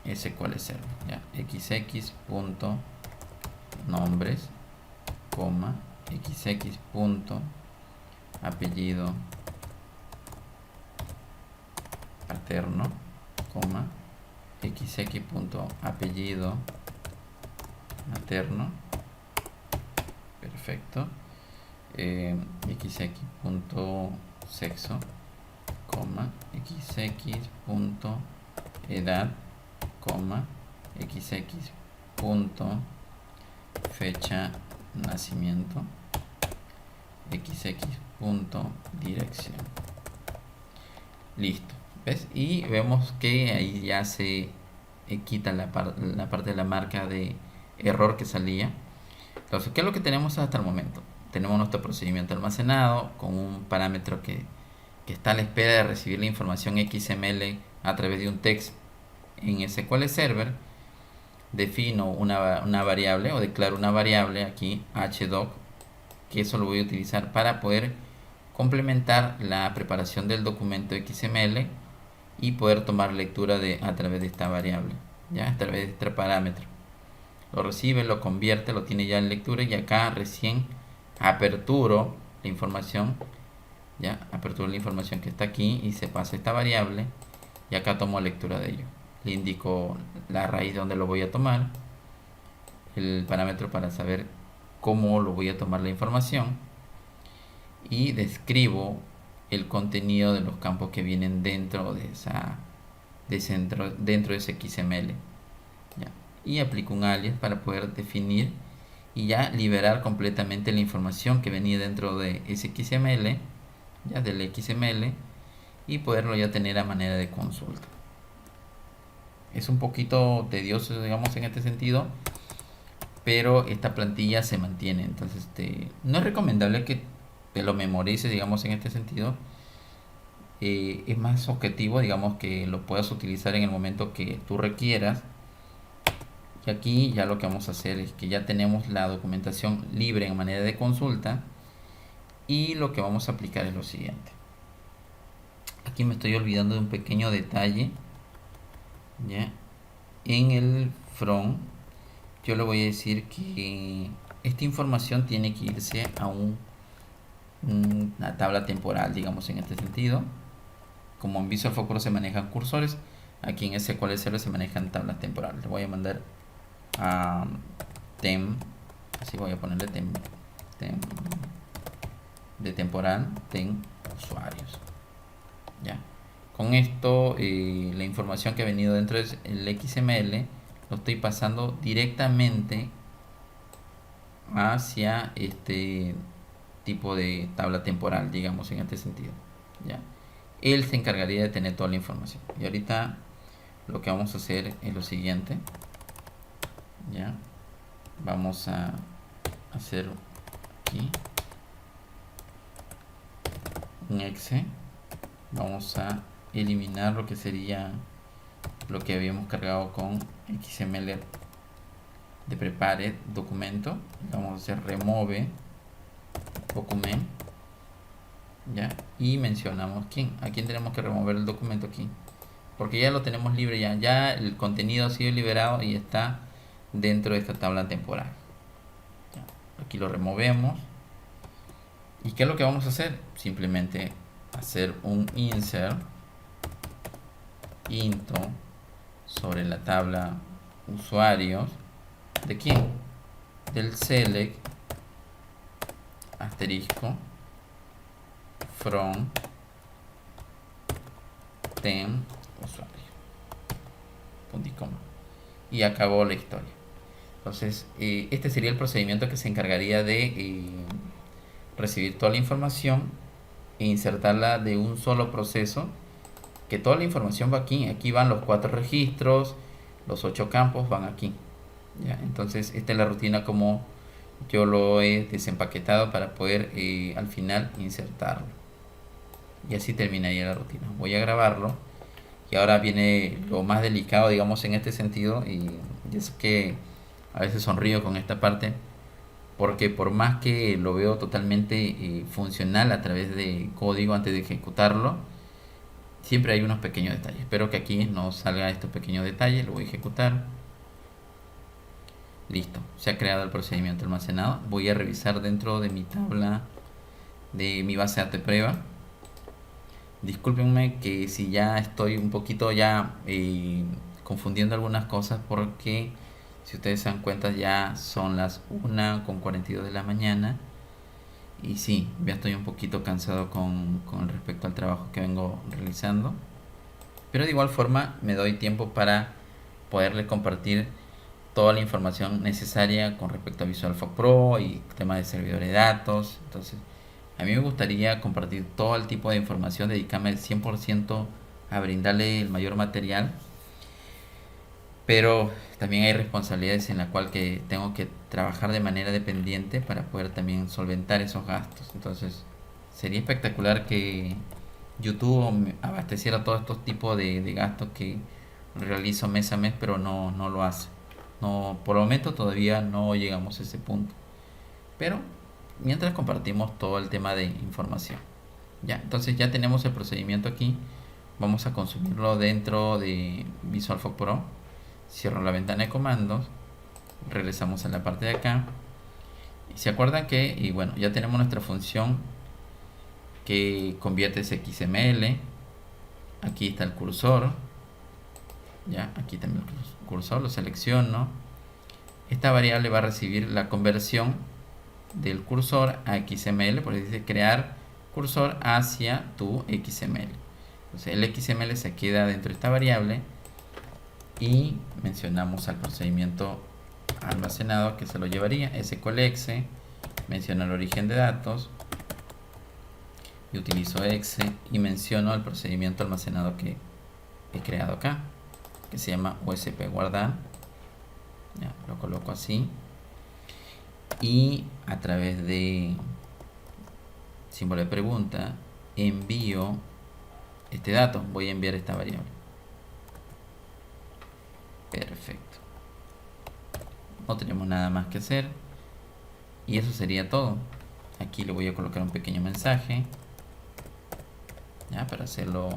[SPEAKER 1] SQL Server. Ya, xx.nombres, coma, xx.apellido paterno, coma, xx.apellido materno. Perfecto. xx.sexo, coma, xx.edad, coma, xx.fecha nacimiento, xx.dirección. Listo, ¿ves? Y vemos que ahí ya se quita la parte de la marca de error que salía. Entonces, ¿qué es lo que tenemos hasta el momento? Tenemos nuestro procedimiento almacenado con un parámetro que está a la espera de recibir la información XML a través de un text en SQL Server. Defino una variable, o declaro una variable aquí, hdoc, que eso lo voy a utilizar para poder complementar la preparación del documento XML y poder tomar lectura a través de esta variable, ya a través de este parámetro. Lo recibe, lo convierte, lo tiene ya en lectura, y acá recién aperturo la información, ya aperturo la información que está aquí y se pasa esta variable, y acá tomo lectura de ello. Le indico la raíz de donde lo voy a tomar, el parámetro para saber cómo lo voy a tomar la información, y describo el contenido de los campos que vienen dentro de dentro de ese XML, ¿ya? Y aplico un alias para poder definir y ya liberar completamente la información que venía dentro de ese XML, ya del XML, y poderlo ya tener a manera de consulta. Es un poquito tedioso, digamos, en este sentido, pero esta plantilla se mantiene. Entonces no es recomendable que te lo memorices, digamos, en este sentido. Es más objetivo, digamos, que lo puedas utilizar en el momento que tú requieras. Y aquí ya lo que vamos a hacer es que ya tenemos la documentación libre en manera de consulta, y lo que vamos a aplicar es lo siguiente. Aquí me estoy olvidando de un pequeño detalle, ¿ya? En el front yo le voy a decir que esta información tiene que irse a una tabla temporal, digamos, en este sentido. Como en Visual Folklore se manejan cursores, aquí en SQL Server se manejan tablas temporales. Le voy a mandar a tem, así voy a ponerle tem de temporal, tem usuarios, ya. Con esto la información que ha venido dentro del XML lo estoy pasando directamente hacia este tipo de tabla temporal, digamos, en este sentido, ya. Él se encargaría de tener toda la información, y ahorita lo que vamos a hacer es lo siguiente, ya. Vamos a hacer aquí un exe, vamos a eliminar lo que sería lo que habíamos cargado con XML de prepare documento. Vamos a hacer remove document, ya, y mencionamos a quién tenemos que remover el documento aquí, porque ya lo tenemos libre, ya el contenido ha sido liberado y está dentro de esta tabla temporal, ya. Aquí lo removemos. ¿Y qué es lo que vamos a hacer? Simplemente hacer un insert into sobre la tabla usuarios. ¿De quién? Del select asterisco from tem usuario, punto y coma, y acabó la historia. Entonces este sería el procedimiento que se encargaría de recibir toda la información e insertarla de un solo proceso, que toda la información va aquí van los 4 registros, los 8 campos van aquí, ¿ya? Entonces esta es la rutina como yo lo he desempaquetado para poder al final insertarlo, y así terminaría la rutina. Voy a grabarlo, y ahora viene lo más delicado, digamos, en este sentido, y es que a veces sonrío con esta parte, porque por más que lo veo totalmente funcional a través de código antes de ejecutarlo, siempre hay unos pequeños detalles. Espero que aquí no salga estos pequeños detalles. Lo voy a ejecutar. Listo, se ha creado el procedimiento almacenado. Voy a revisar dentro de mi tabla de mi base de datos de prueba. Discúlpenme que si ya estoy un poquito ya confundiendo algunas cosas, porque si ustedes se dan cuenta ya son las 1:42 de la mañana, y sí, ya estoy un poquito cansado con respecto al trabajo que vengo realizando, pero de igual forma me doy tiempo para poderles compartir toda la información necesaria con respecto a Visual Folklore Pro y tema de servidores de datos. Entonces a mí me gustaría compartir todo el tipo de información, dedicarme al 100% a brindarle el mayor material, pero también hay responsabilidades en la cual que tengo que trabajar de manera dependiente para poder también solventar esos gastos. Entonces sería espectacular que YouTube me abasteciera todos estos tipos de gastos que realizo mes a mes, pero no lo hace. No, por el momento todavía no llegamos a ese punto, pero mientras compartimos todo el tema de información. Ya, entonces ya tenemos el procedimiento aquí. Vamos a consumirlo dentro de VisualFOC Pro. Cierro la ventana de comandos. Regresamos a la parte de acá. Y se acuerdan que, y bueno, ya tenemos nuestra función que convierte ese XML. Aquí está el cursor. Ya, aquí también el cursor, lo selecciono. Esta variable va a recibir la conversión del cursor a XML, por eso dice crear cursor hacia tu XML. Entonces el XML se queda dentro de esta variable y mencionamos al procedimiento almacenado que se lo llevaría sqlexe, menciono el origen de datos y utilizo exe y menciono el procedimiento almacenado que he creado acá, que se llama usp guardar. Ya, lo coloco así y a través de símbolo de pregunta envío este dato. Voy a enviar esta variable. Perfecto, no tenemos nada más que hacer y eso sería todo. Aquí le voy a colocar un pequeño mensaje ya para hacerlo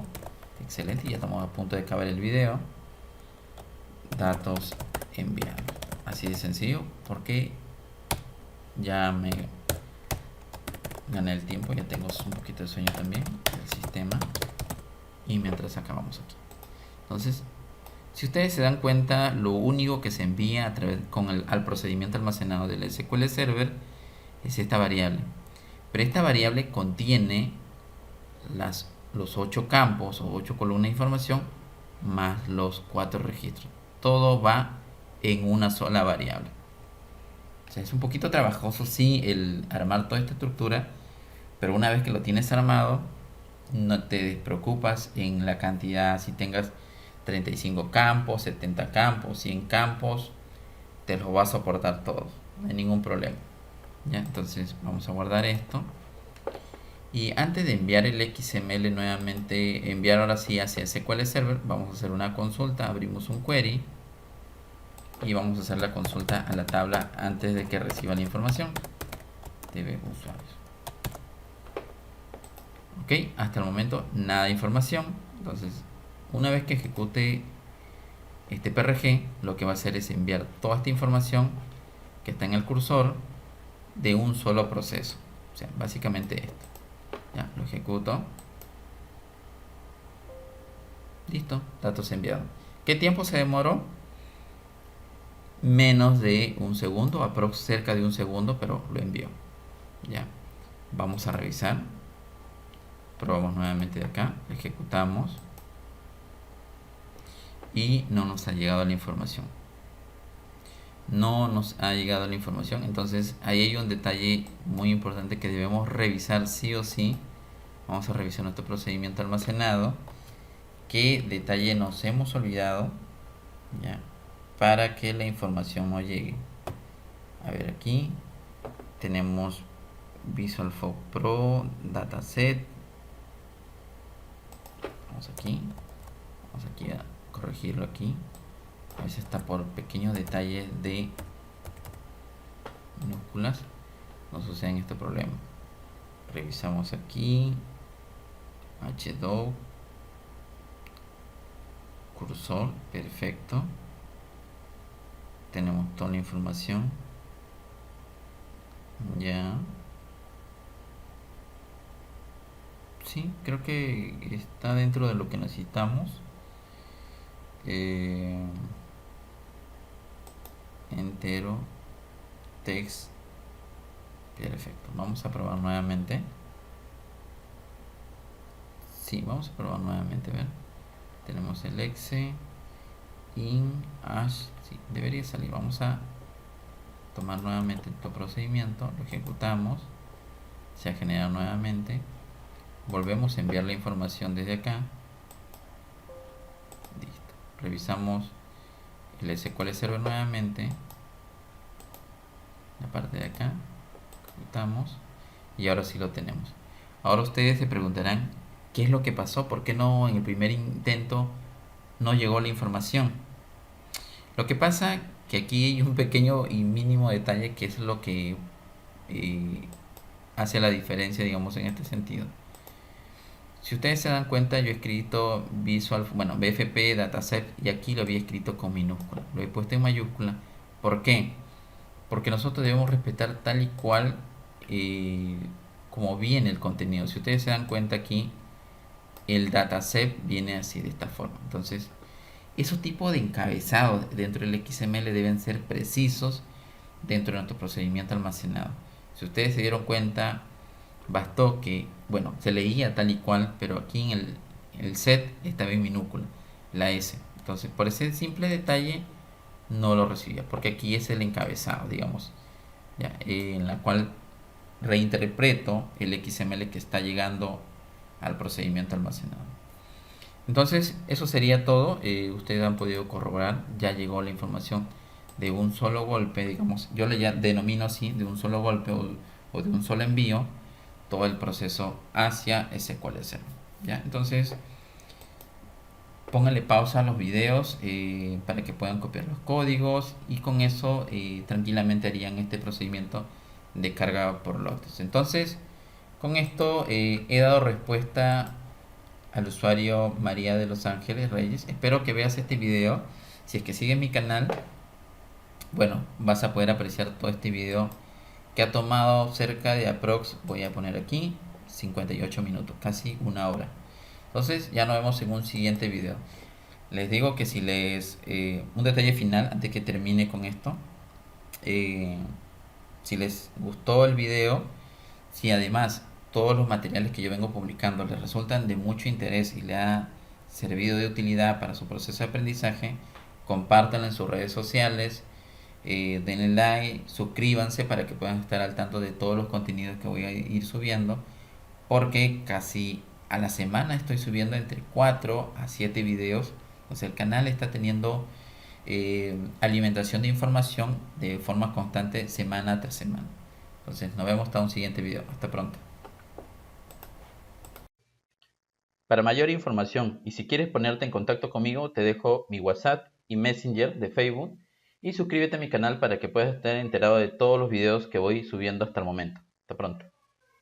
[SPEAKER 1] excelente. Ya estamos a punto de acabar el video. Datos enviados, así de sencillo, porque ya me gané el tiempo, ya tengo un poquito de sueño también del sistema. Y mientras acabamos aquí, entonces si ustedes se dan cuenta, lo único que se envía a través al procedimiento almacenado del SQL Server es esta variable, pero esta variable contiene los 8 campos o 8 columnas de información más los 4 registros. Todo va en una sola variable. O sea, es un poquito trabajoso, sí, el armar toda esta estructura, pero una vez que lo tienes armado, no te preocupas en la cantidad. Si tengas 35 campos, 70 campos, 100 campos, te los va a soportar todos, no hay ningún problema. ¿Ya? Entonces vamos a guardar esto. Y antes de enviar el XML nuevamente, enviar ahora sí hacia SQL Server, vamos a hacer una consulta. Abrimos un query y vamos a hacer la consulta a la tabla antes de que reciba la información. DB usuarios. Ok, hasta el momento nada de información. Entonces, una vez que ejecute este PRG, lo que va a hacer es enviar toda esta información que está en el cursor de un solo proceso. O sea, básicamente esto. Ya, lo ejecuto. Listo, datos enviados. ¿Qué tiempo se demoró? Menos de un segundo, cerca de un segundo, pero lo envió. Ya, vamos a revisar. Probamos nuevamente de acá, ejecutamos y no nos ha llegado la información. No nos ha llegado la información. Entonces ahí hay un detalle muy importante que debemos revisar sí o sí. Vamos a revisar nuestro procedimiento almacenado. ¿Qué detalle nos hemos olvidado? Ya, para que la información no llegue. A ver, aquí tenemos VisualFOC Pro Dataset. Vamos aquí a corregirlo aquí. A veces está por pequeños detalles de minúsculas no suceden este problema. Revisamos aquí HDOC cursor, perfecto. Tenemos toda la información ya. Sí, creo que está dentro de lo que necesitamos. Entero text, perfecto. Vamos a probar nuevamente. Sí, vamos a probar nuevamente. A ver, tenemos el exe in hash. Sí, debería salir. Vamos a tomar nuevamente este procedimiento, lo ejecutamos, se ha generado nuevamente, volvemos a enviar la información desde acá. Listo. Revisamos el SQL Server nuevamente, la parte de acá, ejecutamos y ahora sí lo tenemos. Ahora ustedes se preguntarán qué es lo que pasó, por qué no en el primer intento no llegó la información. Lo que pasa que aquí hay un pequeño y mínimo detalle que es lo que hace la diferencia, digamos, en este sentido. Si ustedes se dan cuenta, yo he escrito Visual, bueno, BFP, Dataset, y aquí lo había escrito con minúscula. Lo he puesto en mayúscula. ¿Por qué? Porque nosotros debemos respetar tal y cual eh, como viene el contenido. Si ustedes se dan cuenta aquí, el dataset viene así, de esta forma. Entonces, esos tipos de encabezados dentro del XML deben ser precisos dentro de nuestro procedimiento almacenado. Si ustedes se dieron cuenta, bastó que, bueno, se leía tal y cual, pero aquí en el set estaba en minúscula, la S. Entonces, por ese simple detalle, no lo recibía, porque aquí es el encabezado, digamos, ¿ya? En la cual reinterpreto el XML que está llegando al procedimiento almacenado. Entonces, eso sería todo. Ustedes han podido corroborar, ya llegó la información de un solo golpe, digamos, yo le ya denomino así, de un solo golpe o de un solo envío, todo el proceso hacia SQL Server. ¿Ya? Entonces, pónganle pausa a los videos para que puedan copiar los códigos y con eso tranquilamente harían este procedimiento de carga por lotes. Entonces, con esto he dado respuesta al usuario María de Los Ángeles Reyes. Espero que veas este video. Si es que sigues mi canal, bueno, vas a poder apreciar todo este video que ha tomado cerca de aprox, voy a poner aquí, 58 minutos, casi una hora. Entonces ya nos vemos en un siguiente video. Les digo que si les... un detalle final antes que termine con esto. eh, si les gustó el video, si además todos los materiales que yo vengo publicando les resultan de mucho interés y le ha servido de utilidad para su proceso de aprendizaje, compártanlo en sus redes sociales, denle like, suscríbanse para que puedan estar al tanto de todos los contenidos que voy a ir subiendo, porque casi a la semana estoy subiendo entre 4 a 7 videos. O sea, el canal está teniendo alimentación de información de forma constante semana tras semana. Entonces, nos vemos hasta un siguiente video. Hasta pronto. Para mayor información y si quieres ponerte en contacto conmigo, te dejo mi WhatsApp y Messenger de Facebook y suscríbete a mi canal para que puedas estar enterado de todos los videos que voy subiendo hasta el momento. Hasta pronto.